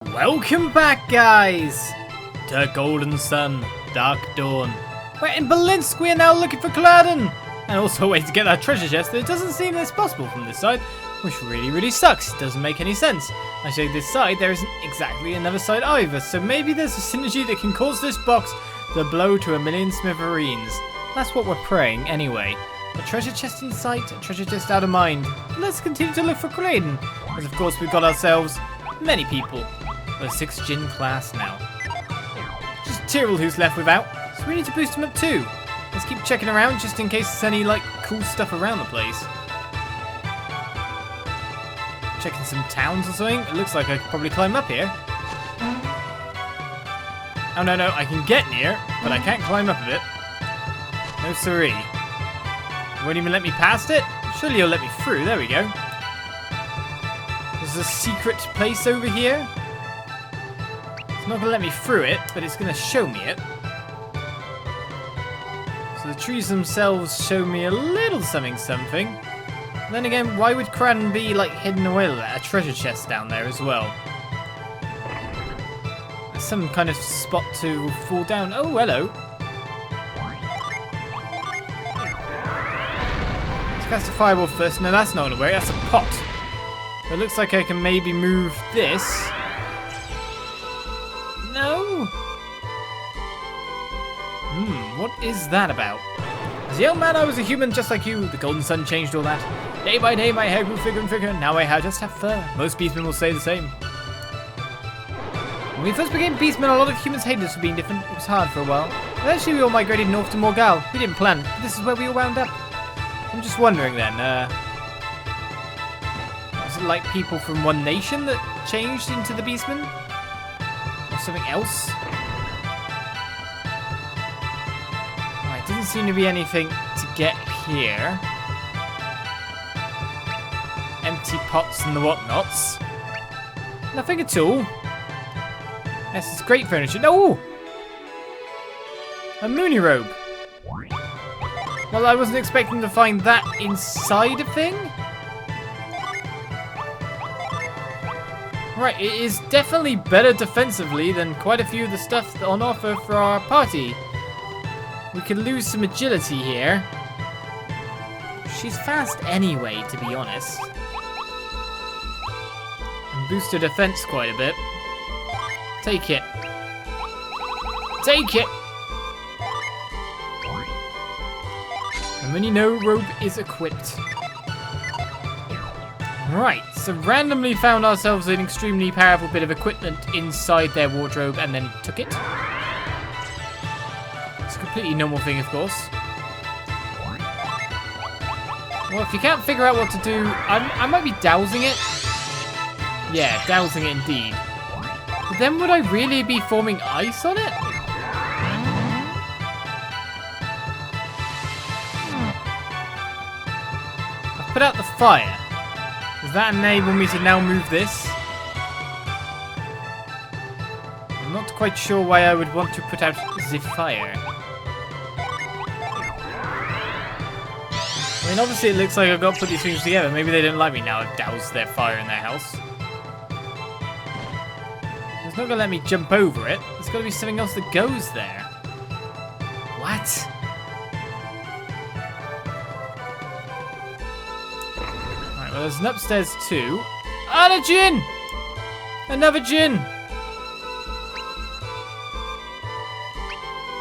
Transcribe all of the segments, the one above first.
Welcome back, guys, to Golden Sun, Dark Dawn. We're in Belinsk. We are now looking for Kraden, and also a way to get that treasure chest that it doesn't seem that's possible from this side, which really sucks. It doesn't make any sense. Actually, this side, there isn't exactly another side either, so maybe there's a synergy that can cause this box to blow to a million smithereens. That's what we're praying, anyway. A treasure chest in sight, a treasure chest out of mind. Let's continue to look for Kraden, as of course we've got ourselves many people. We're 6th Djinn class now. Just Tyrrell who's left without, so we need to boost him up too. Let's keep checking around just in case there's any cool stuff around the place. Checking some towns or something. It looks like I could probably climb up here. Oh no, I can get near, but I can't climb up a bit. No siree. You won't even let me past it? Surely you'll let me through. There we go. There's a secret place over here. It's not going to let me through it, but it's going to show me it. So the trees themselves show me a little something. And then again, why would Kraden be hidden away like that? A treasure chest down there as well. There's some kind of spot to fall down. Oh, hello. Let's cast a fireball first. No, that's not going to work. That's a pot. It looks like I can maybe move this. No? What is that about? As a young man, I was a human just like you. The golden sun changed all that. Day by day, my hair grew thicker and thicker. Now I just have fur. Most beastmen will say the same. When we first became beastmen, a lot of humans hated us for being different. It was hard for a while. Eventually, we all migrated north to Morgal. We didn't plan, but this is where we all wound up. I'm just wondering then, was it like people from one nation that changed into the beastmen? Or something else? Alright, doesn't seem to be anything to get here. Empty pots and the whatnots. Nothing at all. Yes, it's great furniture. No! A Mooney robe. Well, I wasn't expecting to find that inside a thing. Right, it is definitely better defensively than quite a few of the stuff on offer for our party. We could lose some agility here. She's fast anyway, to be honest. And boost her defense quite a bit. Take it. Take it! And when you know robe is equipped. Right, so randomly found ourselves an extremely powerful bit of equipment inside their wardrobe and then took it. It's a completely normal thing, of course. Well, if you can't figure out what to do, I might be dousing it. Yeah, dousing it indeed. But then would I really be forming ice on it? I've put out the fire. Does that enable me to now move this? I'm not quite sure why I would want to put out the fire. I mean, obviously it looks like I've got to put these things together. Maybe they don't like me now. I've doused their fire in their house. It's not going to let me jump over it. There's got to be something else that goes there. What? Alright, well, there's an upstairs too. And a Djinn! Another Djinn!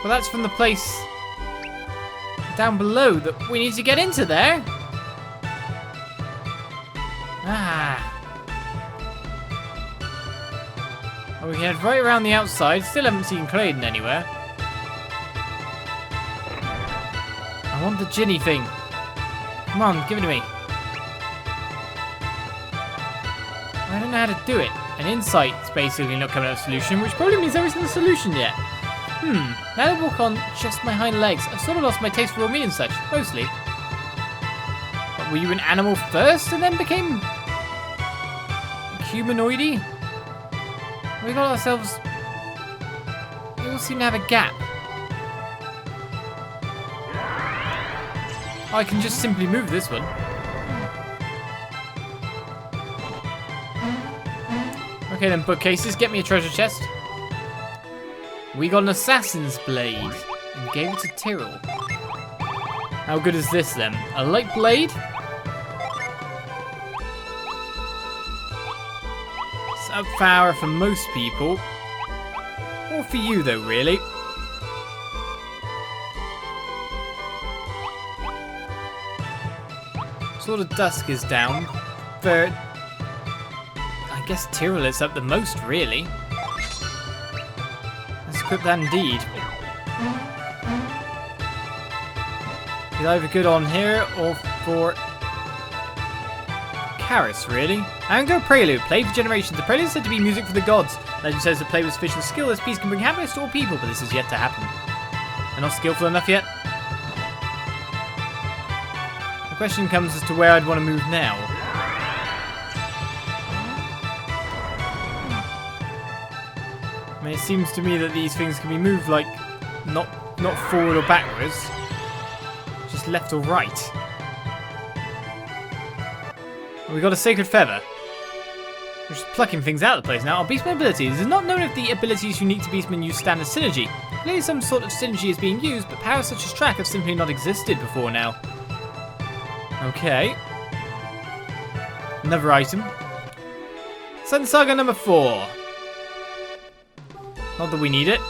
Well, that's from the place down below that we need to get into there. Ah. Well, we can head right around the outside. Still haven't seen Kraden anywhere. I want the Djinny thing. Come on, give it to me. I don't know how to do it. An insight's basically not coming up with a solution, which probably means there isn't a solution yet. Now that I walk on just my hind legs, I've sort of lost my taste for raw meat and such, mostly. But were you an animal first and then became humanoidy? We got ourselves... We all seem to have a gap. I can just simply move this one. Okay then, bookcases, get me a treasure chest. We got an assassin's blade and gave it to Tyrrell. How good is this then? A light blade? It's up for hour for most people. Or for you though, really. Sort of dusk is down, but I guess Tyrrell is up the most, really. Let's equip that indeed. He's either good on here or for Karis, really. I'm going to go prelude. Played for generations. The prelude is said to be music for the gods. Legend says to play with sufficient skill, this piece can bring happiness to all people, but this is yet to happen. I'm not skillful enough yet. The question comes as to where I'd want to move now. I mean, it seems to me that these things can be moved like not forward or backwards, just left or right. We got a sacred feather. We're just plucking things out of the place now. Our beastman abilities. It is not known if the abilities unique to beastmen use standard synergy. Clearly some sort of synergy is being used, but powers such as track have simply not existed before now. Okay. Another item. Sun Saga number 4. Not that we need it.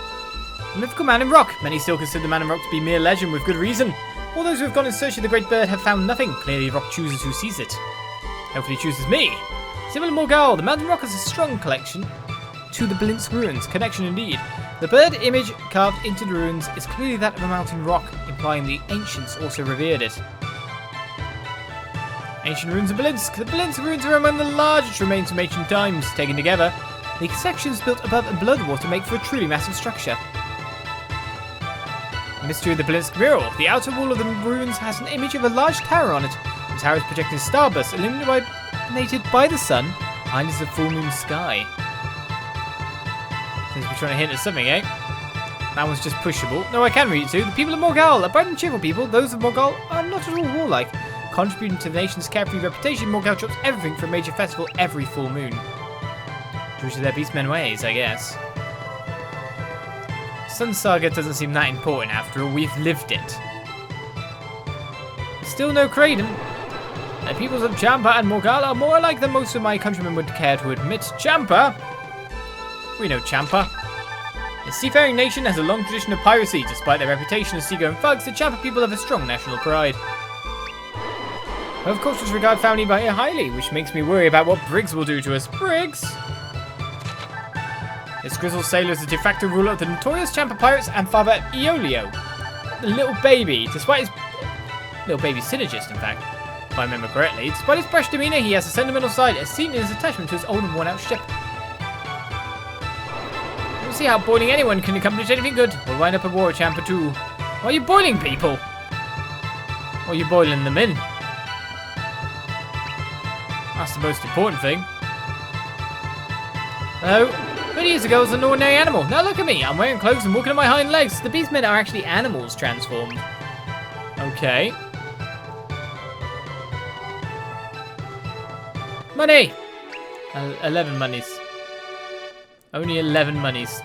A mythical man in rock. Many still consider the man in rock to be mere legend with good reason. All those who have gone in search of the great bird have found nothing. Clearly rock chooses who sees it. Hopefully chooses me. Similar to Morgal, the mountain rock has a strong connection to the Belinsk ruins. Connection indeed. The bird image carved into the ruins is clearly that of a mountain rock, implying the ancients also revered it. Ancient ruins of Belinsk. The Belinsk ruins are among the largest remains from ancient times. Taken together, the sections built above and below the water make for a truly massive structure. Mystery of the Belinsk mural. The outer wall of the ruins has an image of a large tower on it. The tower is projecting a starburst illuminated by the sun. Behind is the full moon sky. Seems to be trying to hint at something, eh? That one's just pushable. No, I can read it too. The people of Morgal are bright and cheerful people. Those of Morgal are not at all warlike. Contributing to the nation's carefree reputation, Morgal drops everything for a major festival every full moon. True to their beastmen ways, I guess. Sun Saga doesn't seem that important after all. We've lived it. Still no Kraden. The peoples of Champa and Morgal are more alike than most of my countrymen would care to admit. Champa? We know Champa. The seafaring nation has a long tradition of piracy. Despite their reputation as seagoing thugs, the Champa people have a strong national pride. Of course, regard family very highly, which makes me worry about what Briggs will do to us. Briggs? This grizzled sailor is the de facto ruler of the notorious Champa pirates and Father Iolio. The little baby, despite his... little baby synergist, in fact, if I remember correctly. Despite his brash demeanour, he has a sentimental side, as seen in his attachment to his old and worn-out ship. We'll see how boiling anyone can accomplish anything good. We'll wind up a war, Champa too. Why are you boiling people? Or are you boiling them in? That's the most important thing. Oh, 30 years ago I was an ordinary animal. Now look at me. I'm wearing clothes and walking on my hind legs. The beastmen are actually animals transformed. Okay. Money! 11 monies. Only 11 monies.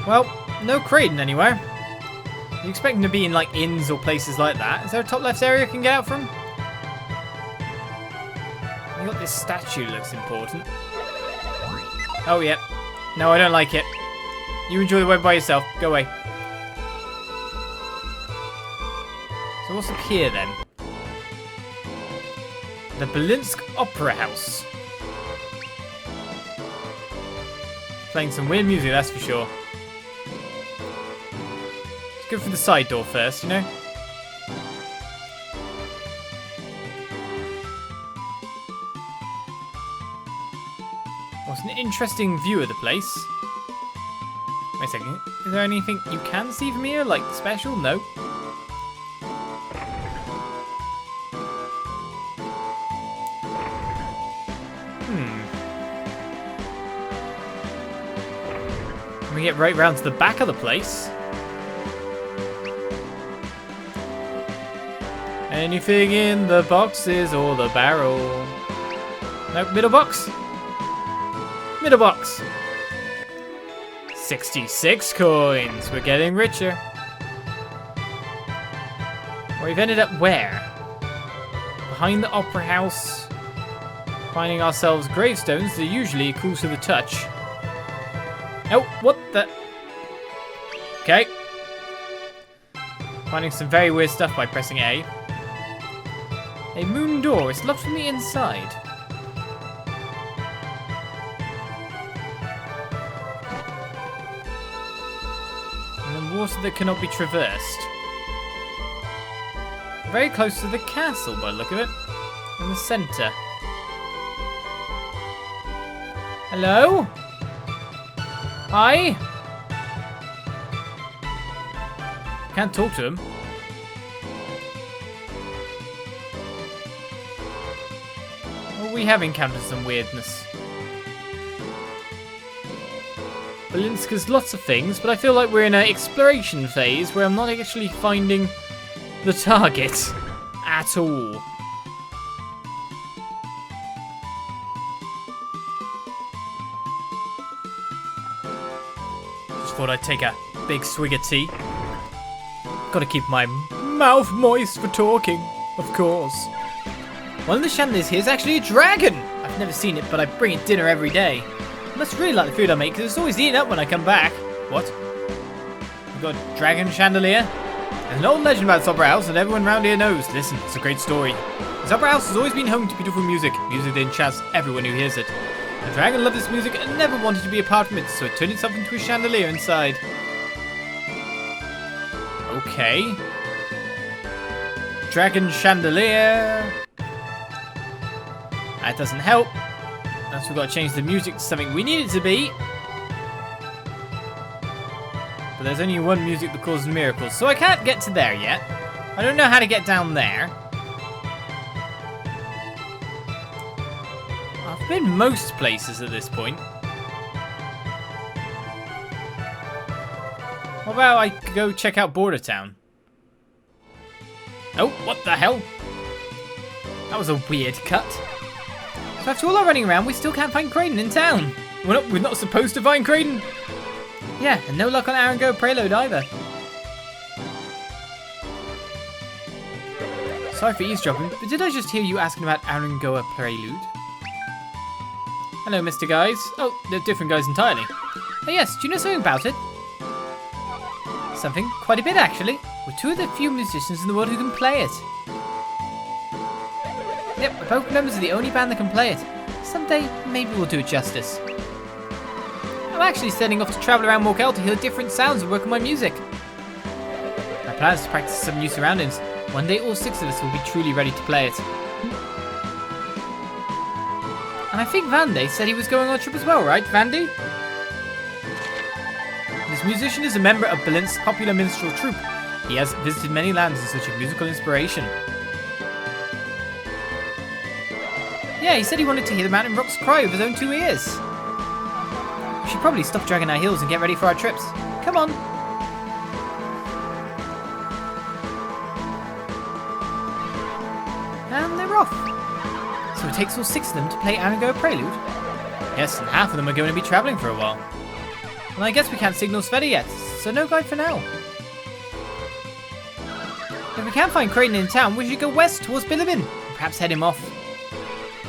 Well, no Kraden anywhere. You expect him to be in like inns or places like that. Is there a top left area I can get out from? You got this statue that looks important. Oh yeah. No, I don't like it. You enjoy the web by yourself. Go away. So what's up here then? The Belinsk Opera House. Playing some weird music, that's for sure. Go for the side door first, you know? Oh, it's an interesting view of the place. Wait a second. Is there anything you can see from here? Like special? No. Can we get right round to the back of the place? Anything in the boxes or the barrel? Nope, middle box. Middle box. 66 coins. We're getting richer. We've ended up where? Behind the opera house. Finding ourselves gravestones that are usually cool to the touch. Oh, what the? Okay. Finding some very weird stuff by pressing A. A moon door. It's locked from the inside. And then water that cannot be traversed. Very close to the castle by the look of it. In the centre. Hello? Hi? Can't talk to him. Well, we have encountered some weirdness. Belinsk has lots of things, but I feel like we're in an exploration phase where I'm not actually finding the target at all. Just thought I'd take a big swig of tea. Gotta keep my mouth moist for talking, of course. One of the chandeliers here is actually a dragon. I've never seen it, but I bring it dinner every day. I must really like the food I make, because it's always eaten up when I come back. What? You've got a dragon chandelier? There's an old legend about this opera house that everyone around here knows. Listen, it's a great story. This opera house has always been home to beautiful music. Music that enchants everyone who hears it. The dragon loved this music and never wanted to be apart from it, so it turned itself into a chandelier inside. Okay. Dragon chandelier. That doesn't help. Unless we've got to change the music to something we need it to be. But there's only one music that causes miracles, so I can't get to there yet. I don't know how to get down there. I've been most places at this point. What about I go check out Border Town? Oh, what the hell? That was a weird cut. So after all our running around, we still can't find Kraden in town. We're not supposed to find Kraden. Yeah, and no luck on Aaron Go Prelude either. Sorry for eavesdropping, but did I just hear you asking about Aaron Goa Prelude? Hello, Mr. Guys. Oh, they're different guys entirely. Oh yes, do you know something about it? Something? Quite a bit, actually. We're two of the few musicians in the world who can play it. Yep, we're both members of the only band that can play it. Someday, maybe we'll do it justice. I'm actually setting off to travel around Morkel to hear different sounds and work on my music. My plan is to practice some new surroundings. One day all 6 of us will be truly ready to play it. And I think Vandy said he was going on a trip as well, right, Vandy? This musician is a member of Belinsk's popular minstrel troupe. He has visited many lands in search of musical inspiration. Yeah, he said he wanted to hear the mountain rocks cry with his own 2 ears. We should probably stop dragging our heels and get ready for our trips. Come on. And they're off. So it takes all 6 of them to play Anago Prelude? Yes, and half of them are going to be travelling for a while. And I guess we can't signal Sveta yet, so no guide for now. If we can't find Kraden in town, we should go west towards Bilibin and perhaps head him off.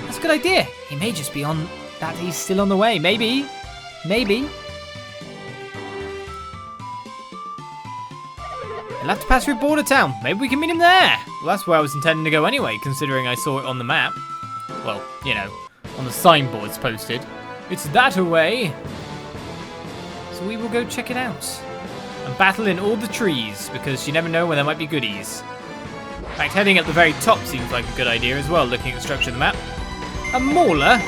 That's a good idea. He may just be on that he's still on the way. Maybe. Maybe. He'll have to pass through Border Town. Maybe we can meet him there. Well, that's where I was intending to go anyway, considering I saw it on the map. Well, you know, on the signboards posted. It's that away. So we will go check it out. And battle in all the trees, because you never know when there might be goodies. In fact, heading at the very top seems like a good idea as well, looking at the structure of the map. A mauler?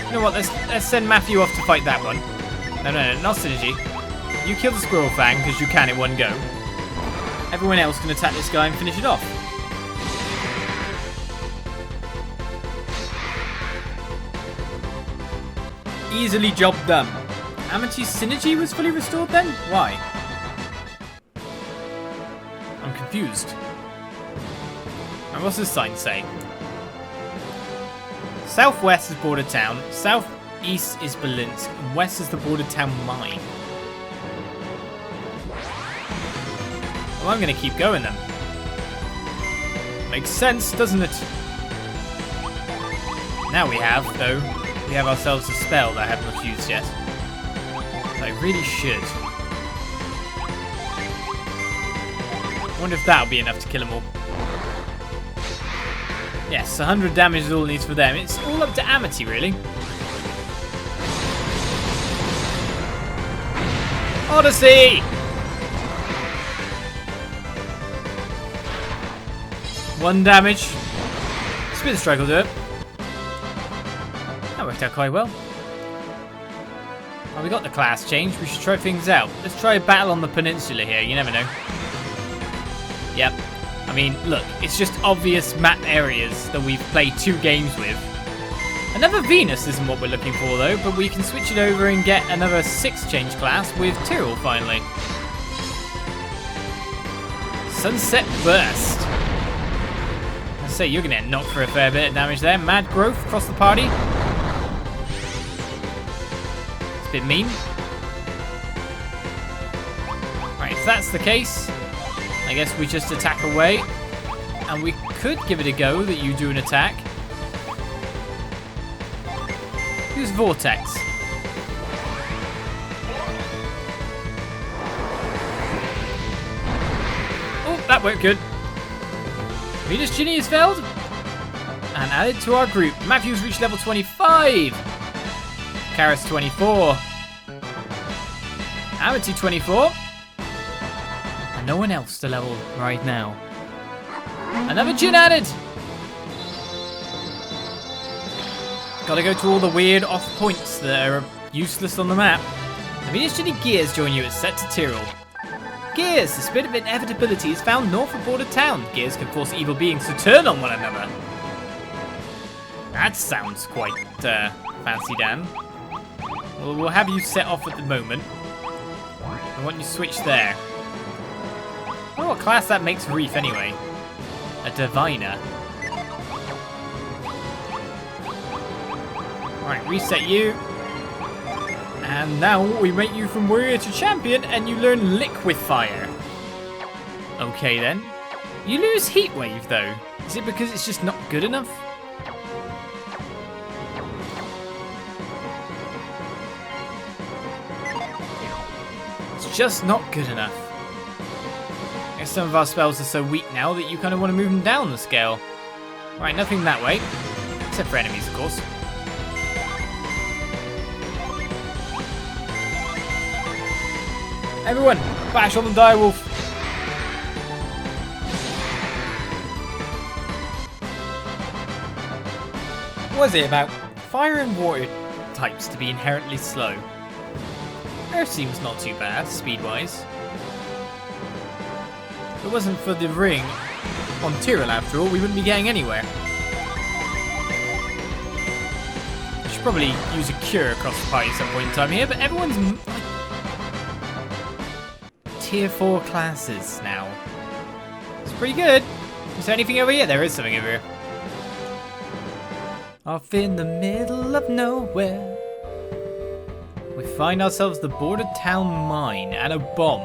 You know what, let's send Matthew off to fight that one. No, not Synergy. You kill the Squirrel Fang, because you can in one go. Everyone else can attack this guy and finish it off. Easily job done. Amity's Synergy was fully restored then? Why? I'm confused. Right, what's this sign say? Southwest is border town, southeast is Belinsk, and west is the border town mine. Well, I'm going to keep going then. Makes sense, doesn't it? Now we have ourselves a spell that I haven't used yet. So I really should. I wonder if that'll be enough to kill them all. Yes, 100 damage is all it needs for them. It's all up to Amity, really. Odyssey! 1 damage. Spin strike will do it. That worked out quite well. Oh, we got the class change. We should try things out. Let's try a battle on the peninsula here. You never know. Yep. I mean, look, it's just obvious map areas that we've played 2 games with. Another Venus isn't what we're looking for, though, but we can switch it over and get another 6 change class with Tyrrell, finally. Sunset Burst. Let's say you're going to get knocked for a fair bit of damage there. Mad Growth across the party. It's a bit mean. Right, if that's the case, I guess we just attack away. And we could give it a go that you do an attack. Use Vortex. Oh, that worked good. Venus Ginny is failed. And added to our group. Matthew's reached level 25. Karis 24. Amity 24. And no one else to level right now. Another Jin added. Gotta go to all the weird off points that are useless on the map. The Venus Ginny Gears join you at set to Tyrrell. Gears, the spirit of inevitability, is found north of border town. Gears can force evil beings to turn on one another. That sounds quite fancy, Dan. Well, we'll have you set off at the moment. I want you to switch there. I wonder what class that makes Reef anyway. A Diviner. Right, reset you. And now we make you from Warrior to Champion and you learn Liquefire. Okay then. You lose Heat Wave though. Is it because it's just not good enough? It's just not good enough. I guess some of our spells are so weak now that you kind of want to move them down the scale. Right, nothing that way. Except for enemies, of course. Everyone, bash on the direwolf. What was it about fire and water types to be inherently slow? Earth seems not too bad, speed-wise. If it wasn't for the ring on Tyrrell, after all, we wouldn't be getting anywhere. I should probably use a cure across the party at some point in time here, but everyone's tier 4 classes now. It's pretty good. Is there anything over here? There is something over here. Off in the middle of nowhere, we find ourselves the border town mine and a bomb.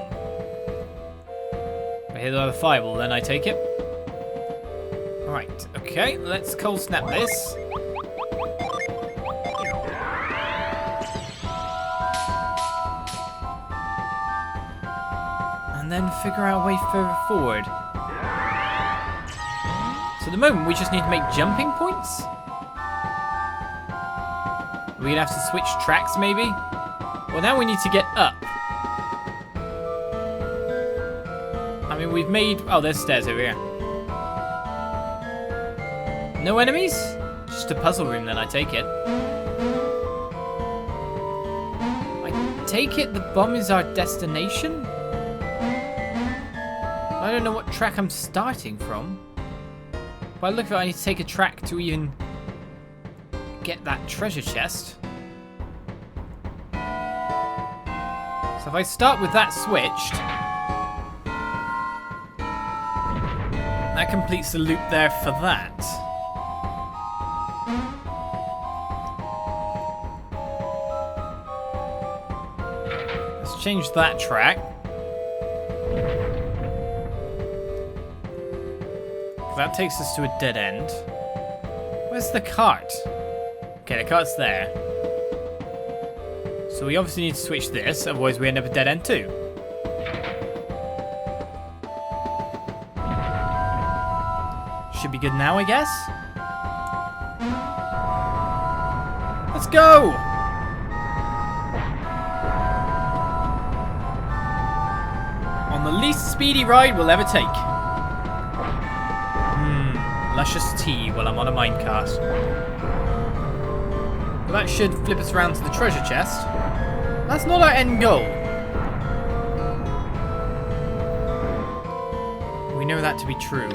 We're here to have a fireball then, I take it. Alright, okay, let's cold snap this. And then figure out a way further forward. So at the moment we just need to make jumping points. We're gonna have to switch tracks maybe? Well, now we need to get up. I mean, we've made... Oh, there's stairs over here. No enemies? Just a puzzle room then, I take it. I take it the bomb is our destination? I don't know what track I'm starting from. By the look of it, I need to take a track to even get that treasure chest. So if I start with that switched, That completes the loop there for that. Let's change that track. That takes us to a dead end. Where's the cart? Okay, the cart's there. So we obviously need to switch this, otherwise we end up at dead end too. Should be good now, I guess. Let's go! On the least speedy ride we'll ever take. Luscious tea while I'm on a minecart. Well, that should flip us around to the treasure chest. That's not our end goal. We know that to be true.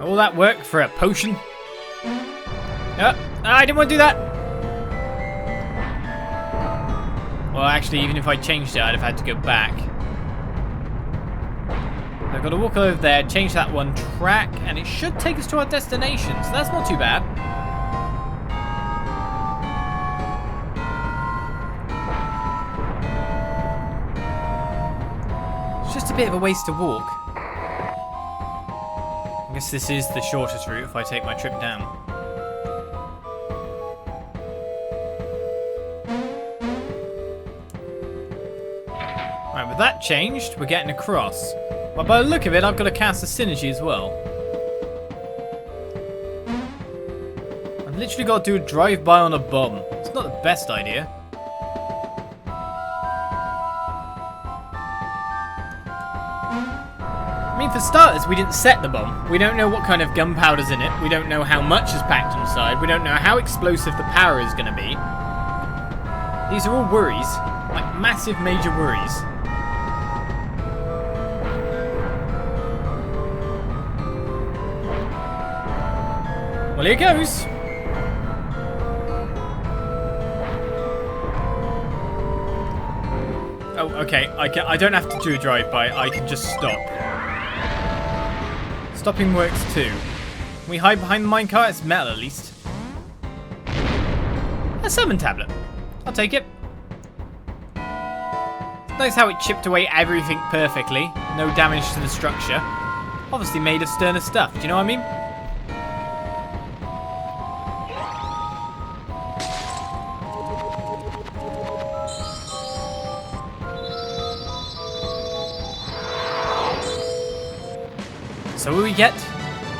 All that work for a potion? I didn't want to do that! Well, actually, even if I changed it, I'd have had to go back. I've got to walk over there, change that one track, and it should take us to our destination, so that's not too bad. It's just a bit of a ways to walk. I guess this is the shortest route if I take my trip down. Right, with that changed, we're getting across. Well, by the look of it, I've got to cast a Psynergy as well. I've literally got to do a drive-by on a bomb. It's not the best idea. I mean, for starters, we didn't set the bomb. We don't know what kind of gunpowder's in it. We don't know how much is packed inside. We don't know how explosive the power is going to be. These are all worries. Like, massive, major worries. Well, here goes. Oh, okay. I don't have to do a drive-by. I can just stop. Stopping works too. Can we hide behind the minecart? It's metal, at least. A summon tablet. I'll take it. Notice how it chipped away everything perfectly. No damage to the structure. Obviously made of sterner stuff. Do you know what I mean? So what we get?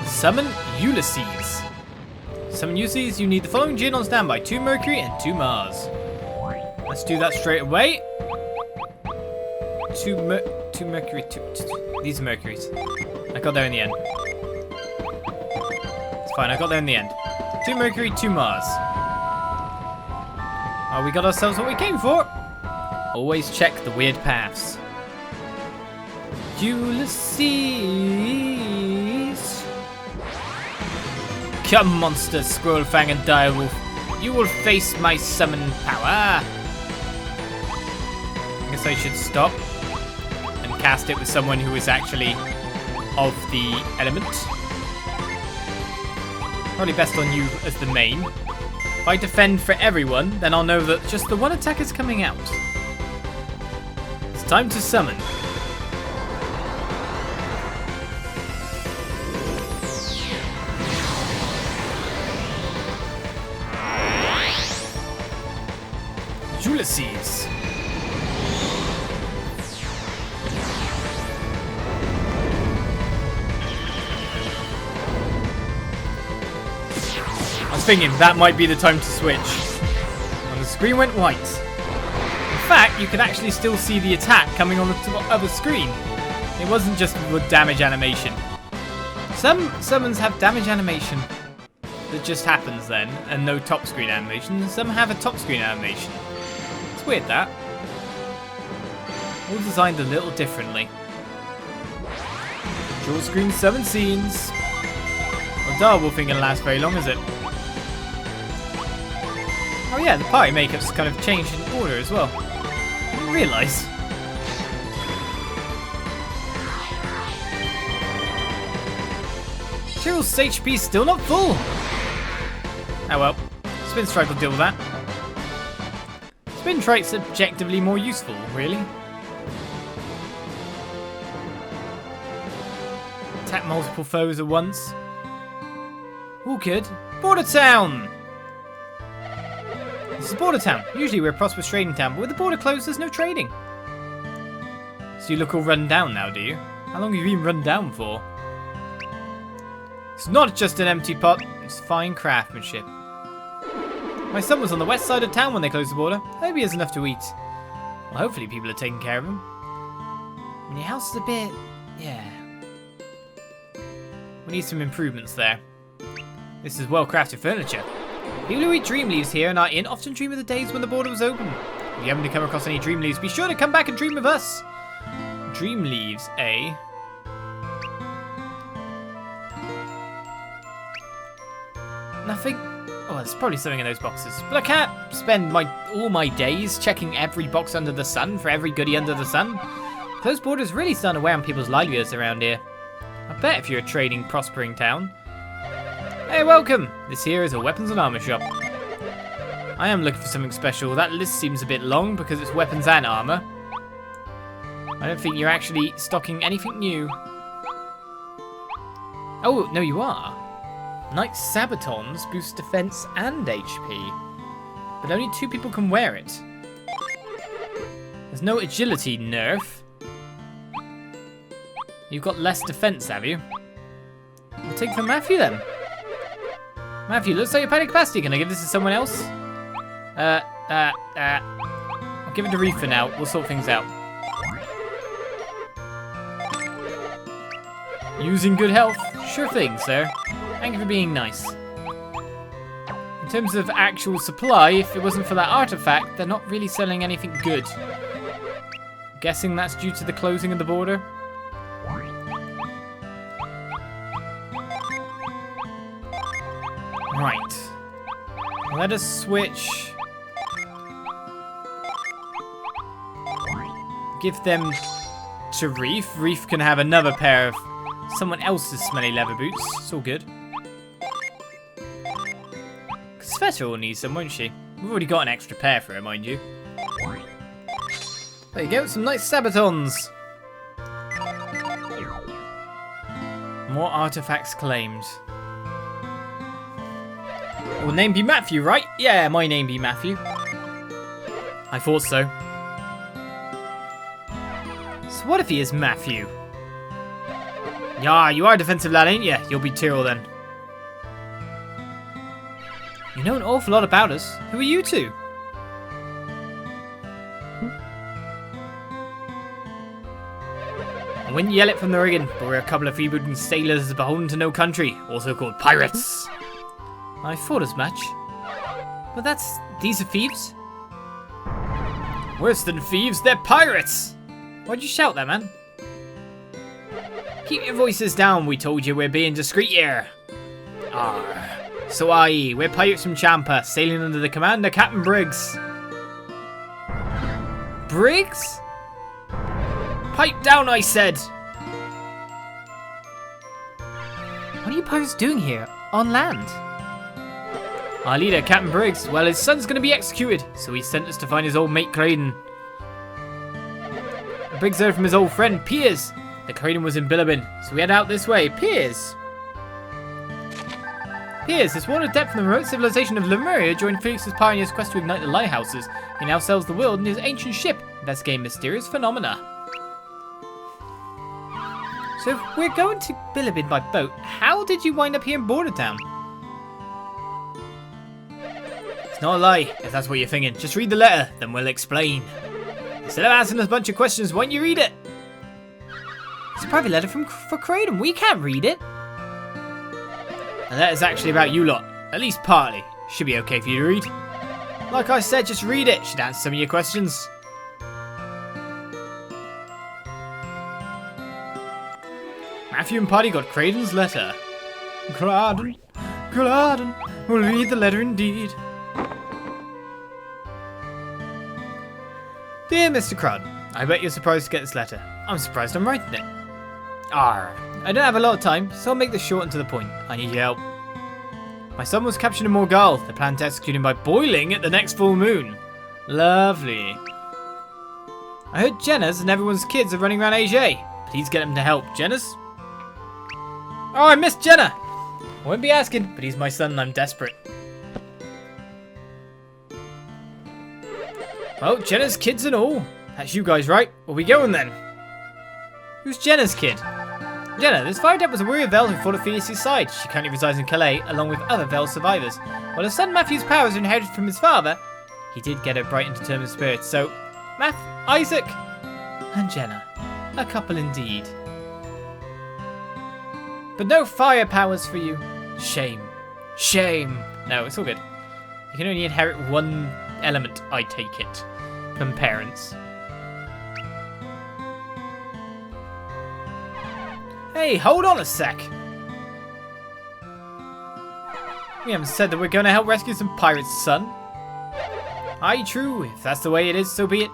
Summon Ulysses. Summon Ulysses, you need the following gin on standby. 2 Mercury and 2 Mars. Let's do that straight away. 2 Mercury, these are Mercuries. I got there in the end. It's fine, I got there in the end. 2 Mercury, 2 Mars. Oh, we got ourselves what we came for. Always check the weird paths. Ulysses. Come, monster, Squirrel Fang and Direwolf. You will face my summon power. I guess I should stop and cast it with someone who is actually of the element. Probably best on you as the main. If I defend for everyone, then I'll know that just the one attack is coming out. It's time to summon. Ulysses. I was thinking that might be the time to switch. And the screen went white. In fact, you could actually still see the attack coming on the other screen. It wasn't just the damage animation. Some summons have damage animation that just happens then, and no top screen animation. Some have a top screen animation. It's weird that. All designed a little differently. Dual screen summon scenes. Well, Direwolf ain't gonna last very long, is it? Oh yeah, the party makeup's kind of changed in order as well. I didn't realise. Tyrrell's HP still not full. Oh well. Spin Strike will deal with that. Spin Strike's objectively more useful, really. Attack multiple foes at once. All good. Border Town! This is Border Town. Usually we're a prosperous trading town, but with the border closed, there's no trading. So you look all run down now, do you? How long have you been run down for? It's not just an empty pot, it's fine craftsmanship. My son was on the west side of town when they closed the border. I hope he has enough to eat. Well, hopefully people are taking care of him. And your house is a bit... yeah. We need some improvements there. This is well-crafted furniture. People who eat dream leaves here in our inn often dream of the days when the border was open. If you happen to come across any dream leaves, be sure to come back and dream of us. Dream leaves, eh? Nothing? Oh, there's probably something in those boxes. But I can't spend all my days checking every box under the sun for every goodie under the sun. Those borders really starting to wear on people's livelihoods around here. I bet if you're a trading, prospering town. Hey, welcome! This here is a weapons and armor shop. I am looking for something special. That list seems a bit long because it's weapons and armor. I don't think you're actually stocking anything new. Oh, no you are. Knight Sabatons boost defense and HP. But only 2 people can wear it. There's no agility nerf. You've got less defense, have you? I'll take it from Matthew then. Matthew, looks like you're panic capacity. Can I give this to someone else? I'll give it to Reef for now. We'll sort things out. Using good health? Sure thing, sir. Thank you for being nice. In terms of actual supply, if it wasn't for that artifact, they're not really selling anything good. I'm guessing that's due to the closing of the border. Right. Let us switch. Give them to Reef. Reef can have another pair of someone else's smelly leather boots. It's all good. Sveta will need some, won't she? We've already got an extra pair for her, mind you. There you go, some nice Sabatons. More artifacts claimed. Your name be Matthew, right? Yeah, my name be Matthew. I thought so. So what if he is Matthew? Yeah, you are a defensive lad, ain't you? You'll be Tyrrell then. You know an awful lot about us. Who are you two? I wouldn't yell it from the rigging, but we're a couple of freebooting sailors beholden to no country, also called pirates. I thought as much. But these are thieves? Worse than thieves, they're pirates! Why'd you shout that, man? Keep your voices down, we told you we're being discreet here. Arr. So we're pirates from Champa, sailing under the command of Captain Briggs. Briggs? Pipe down, I said! What are you pirates doing here, on land? Our leader, Captain Briggs, well, his son's going to be executed, so he sent us to find his old mate, Kraden. Briggs heard from his old friend, Piers, that Kraden was in Bilibin, so we head out this way. Piers! Piers, this one adept from the remote civilization of Lemuria, joined Felix's pioneers' quest to ignite the lighthouses. He now sails the world in his ancient ship, investigating mysterious phenomena. So if we're going to Bilibin by boat, how did you wind up here in Border Town? It's not a lie, if that's what you're thinking. Just read the letter, then we'll explain. Instead of asking us a bunch of questions, why don't you read it? It's a private letter for Kraden. We can't read it. The letter's actually about you lot. At least partly. Should be okay for you to read. Like I said, just read it. Should answer some of your questions. Matthew and Party got Kraden's letter. Kraden, we'll read the letter indeed. Dear Mr. Kraden, I bet you're surprised to get this letter. I'm surprised I'm writing it. Arr. I don't have a lot of time, so I'll make this short and to the point. I need your help. My son was captured in Morgal. The plan to execute him by boiling at the next full moon. Lovely. I heard Jenna's and everyone's kids are running around AJ. Please get them to help. Jenna's? Oh, I missed Jenna. I won't be asking, but he's my son and I'm desperate. Well, Jenna's kids and all. That's you guys, right? Where we going then? Who's Jenna's kid? Jenna, this fire adept was a warrior of Vale who fought at Ulysses' side. She currently resides in Calais, along with other Vale survivors. While her son Matthew's powers are inherited from his father, he did get a bright and determined spirit. So, Matt, Isaac, and Jenna. A couple indeed. But no fire powers for you. Shame. Shame. No, it's all good. You can only inherit one element, I take it, from parents. Hey, hold on a sec. We haven't said that we're going to help rescue some pirates, son. Aye, true. If that's the way it is, so be it.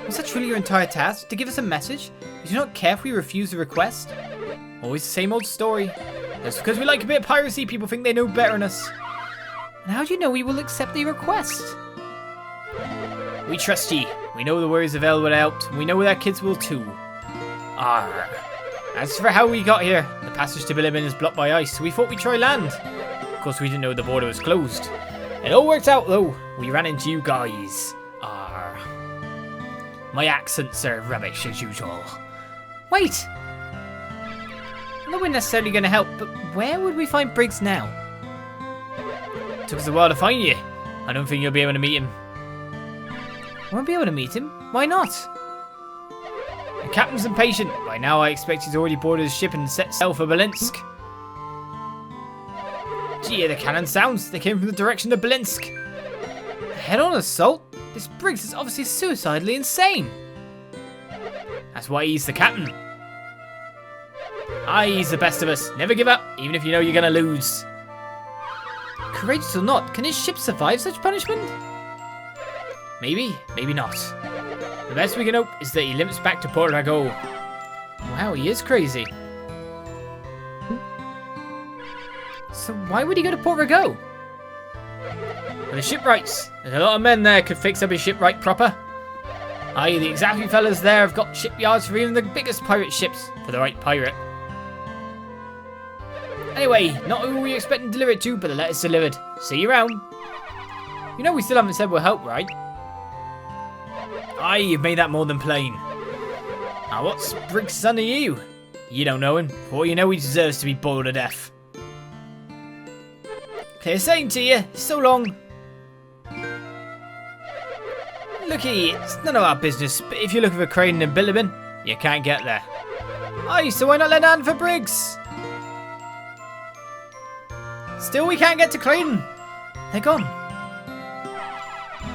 Was that truly your entire task? To give us a message? You do not care if we refuse a request? Always the same old story. Just because we like a bit of piracy, people think they know better than us. And how do you know we will accept the request? We trust ye. We know the Warriors of Vale would help, and we know their kids will too. Arr. As for how we got here, the passage to Belinsk is blocked by ice, so we thought we'd try land. Of course, we didn't know the border was closed. It all worked out though. We ran into you guys. Arr. My accents are rubbish as usual. Wait! I know we're necessarily going to help, but where would we find Briggs now? It took us a while to find you. I don't think you'll be able to meet him. I won't be able to meet him? Why not? The captain's impatient. By now I expect he's already boarded his ship and set sail for Belinsk. Gee, the cannon sounds. They came from the direction of Belinsk. Head-on assault? This Briggs is obviously suicidally insane. That's why he's the captain. Aye, he's the best of us. Never give up, even if you know you're gonna lose. Courageous or not, can his ship survive such punishment? Maybe, maybe not. The best we can hope is that he limps back to Portigo. Wow, he is crazy. So why would he go to Portigo? For the shipwrights. There's a lot of men there could fix up his shipwright proper. Aye, the exactly fellas there have got shipyards for even the biggest pirate ships, for the right pirate. Anyway, not who we expect to deliver it to, but the letter's delivered. See you around. You know we still haven't said we'll help, right? Aye, you've made that more than plain. Now what's Briggs' son to you? You don't know him. For all you know, he deserves to be boiled to death. Clear sailing to you. So long. Looky, it's none of our business, but if you're looking for Kraden and Belinsk, you can't get there. Aye, so why not lend a hand for Briggs? Still, we can't get to Kraden. They're gone.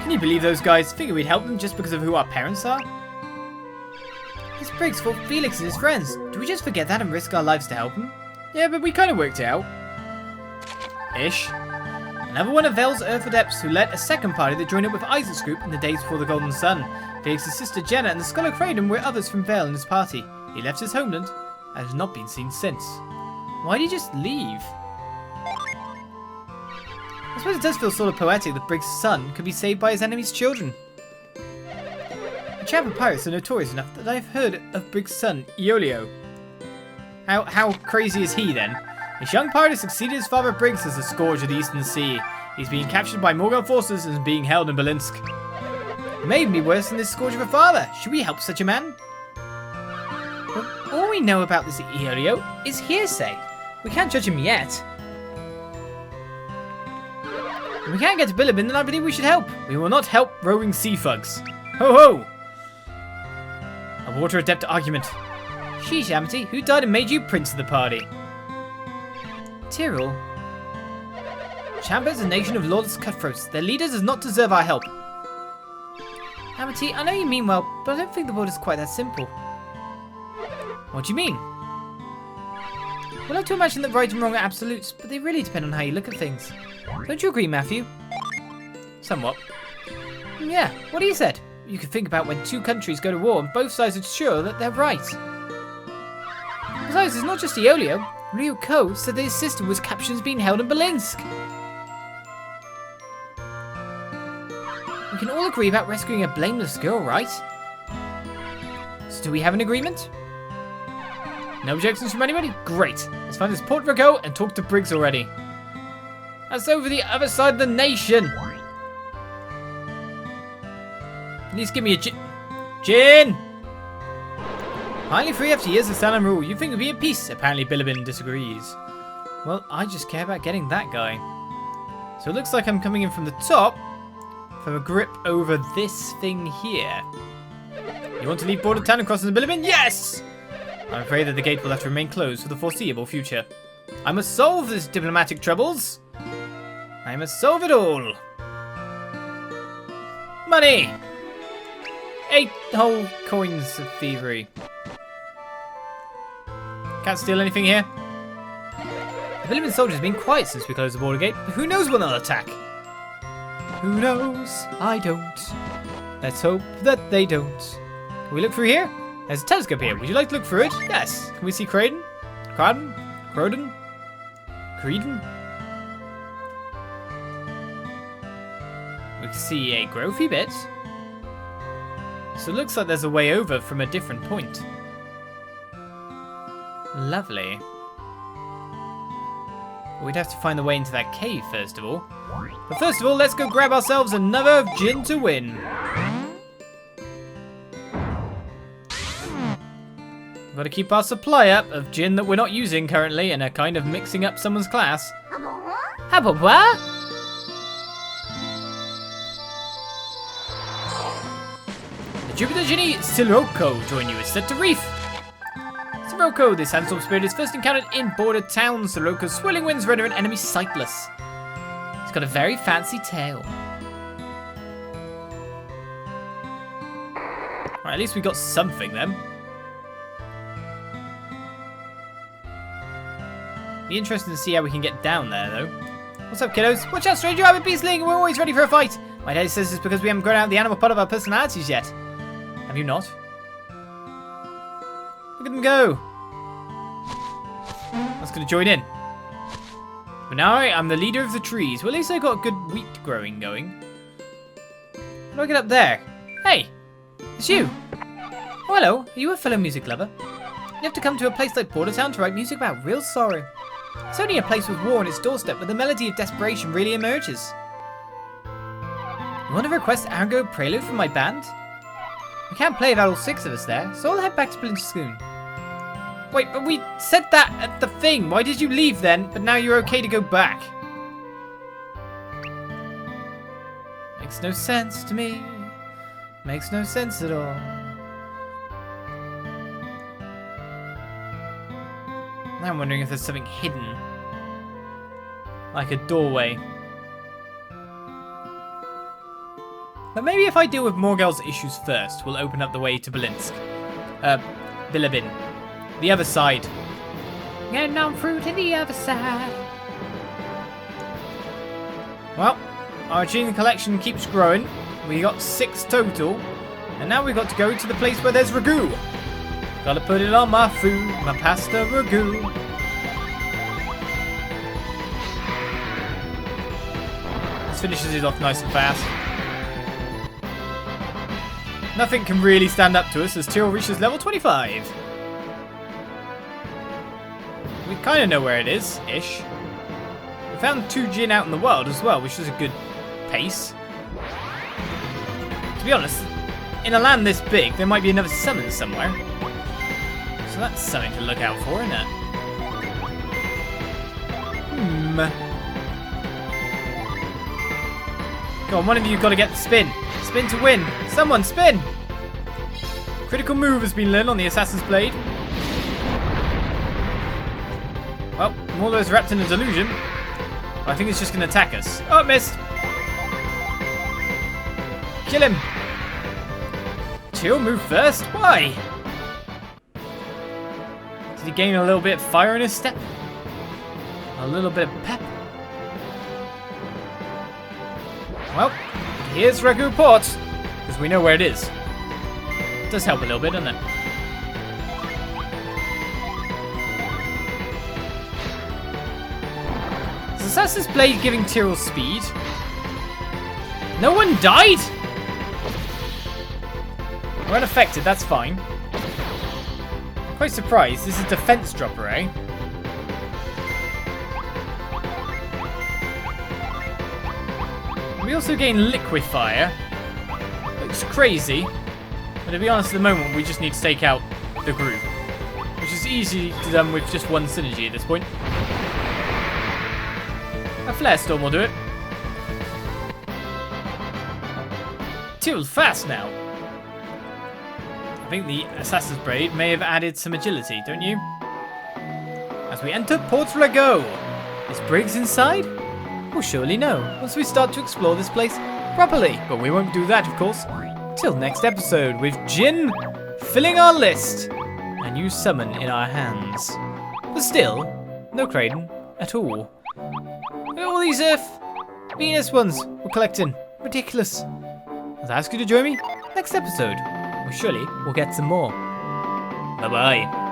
Can you believe those guys? Figure we'd help them just because of who our parents are? This Briggs fought Felix and his friends. Do we just forget that and risk our lives to help him? Yeah, but we kind of worked it out. Ish. Another one of Vale's Earth Adepts who led a second party that joined up with Isaac's group in the days before the Golden Sun. Felix's sister Jenna and the Scholar Kraden were others from Vale in his party. He left his homeland and has not been seen since. Why did he just leave? I suppose it does feel sort of poetic that Briggs' son could be saved by his enemy's children. The champ of pirates are notorious enough that I've heard of Briggs' son, Iolio. How crazy is he then? This young pirate has succeeded his father Briggs as the scourge of the Eastern Sea. He's being captured by Morgal forces and is being held in Belinsk. It may even be worse than this scourge of a father. Should we help such a man? But all we know about this Iolio is hearsay. We can't judge him yet. If we can't get to Belinsk, then I believe we should help. We will not help rowing sea thugs. Ho ho! A water adept argument. Sheesh, Amity, who died and made you prince of the party? Tyrrell. Champa is a nation of lawless cutthroats. Their leader does not deserve our help. Amity, I know you mean well, but I don't think the world is quite that simple. What do you mean? We like to imagine that right and wrong are absolutes, but they really depend on how you look at things. Don't you agree, Matthew? Somewhat. Yeah, what he said. you can think about when two countries go to war and both sides are sure that they're right. Besides, it's not just Iolio. Ryuko said that his sister was captured as being held in Belinsk. We can all agree about rescuing a blameless girl, right? So do we have an agreement? No objections from anybody? Great. Let's find this Portigo and talk to Briggs already. That's over the other side of the nation. At least give me a gin. Finally free after years of Salem rule. You think we'd be at peace? Apparently Bilibin disagrees. Well, I just care about getting that guy. So it looks like I'm coming in from the top. From a grip over this thing here. You want to leave border town and cross into Bilibin? Yes! I'm afraid that the gate will have to remain closed for the foreseeable future. I must solve this diplomatic troubles. I must solve it all. Money! 8 whole coins of thievery. Can't steal anything here. The Bilibin soldiers have been quiet since we closed the border gate, but who knows when they'll attack? Who knows? I don't. Let's hope that they don't. Can we look through here? There's a telescope here. Would you like to look through it? Yes. Can we see Kraden? Kraden? We can see a growthy bit. So it looks like there's a way over from a different point. Lovely. We'd have to find the way into that cave first of all. But first of all, let's go grab ourselves another gin to win. We've got to keep our supply up of gin that we're not using currently and are kind of mixing up someone's class. What? The Jupiter Genie Sirocco join you is set to reef. Sirocco, this sandstorm spirit is first encountered in border town. Sirocco's swirling winds render an enemy sightless. He's got a very fancy tail. Alright, at least we got something then. Be interesting to see how we can get down there though. What's up, kiddos? Watch out, stranger! I'm a beastling! We're always ready for a fight! My dad says it's because we haven't grown out the animal part of our personalities yet. Have you not? Look at them go! I was going to join in. But now I'm the leader of the trees. Well, at least I got good wheat growing going. How do I get up there? Hey! It's you! Oh, hello. Are you a fellow music lover? You have to come to a place like Portertown to write music about real sorrow. It's only a place with war on its doorstep where the melody of desperation really emerges. You want to request Argo Prelude from my band? We can't play without all 6 of us there, so I'll head back to Belinsk soon. Wait, but we said that at the thing. Why did you leave then, but now you're okay to go back? Makes no sense to me. Makes no sense at all. Now I'm wondering if there's something hidden. Like a doorway. But maybe if I deal with Morgel's issues first, we'll open up the way to Belinsk. Bilibin. The other side. Getting on through to the other side. Well, our gene collection keeps growing. We got 6 total. And now we've got to go to the place where there's ragu. Gotta put it on my food, my pasta ragu. This finishes it off nice and fast. Nothing can really stand up to us as Tyrrell reaches level 25. We kind of know where it is, ish. We found 2 gin out in the world as well, which is a good pace. To be honest, in a land this big, there might be another summon somewhere. So that's something to look out for, isn't it? Go on, one of you got to get the spin. Spin to win. Someone spin! Critical move has been learned on the Assassin's Blade. Well, Morlo's wrapped in a delusion. I think it's just going to attack us. Oh, it missed! Kill him! Chill, move first? Why? Did he gain a little bit of fire in his step? A little bit of pep? Well, here's Ragu Port. because we know where it is. It does help a little bit, doesn't it? Is Assassin's Blade giving Tyrrell speed? No one died? We're unaffected, that's fine. Quite surprised. This is defense dropper, eh? We also gain liquefier. Looks crazy. But to be honest, at the moment, we just need to take out the group. Which is easy to done with just one synergy at this point. A flare storm will do it. Too fast now. I think the Assassin's Blade may have added some agility, don't you? As we enter Portigo, is Briggs inside? We'll surely know once we start to explore this place properly. But we won't do that, of course, till next episode with Jin filling our list. A new summon in our hands. But still, no Kraden at all. Look at all these Venus ones we're collecting. Ridiculous. I'll ask you to join me next episode. Surely we'll get some more. Bye-bye.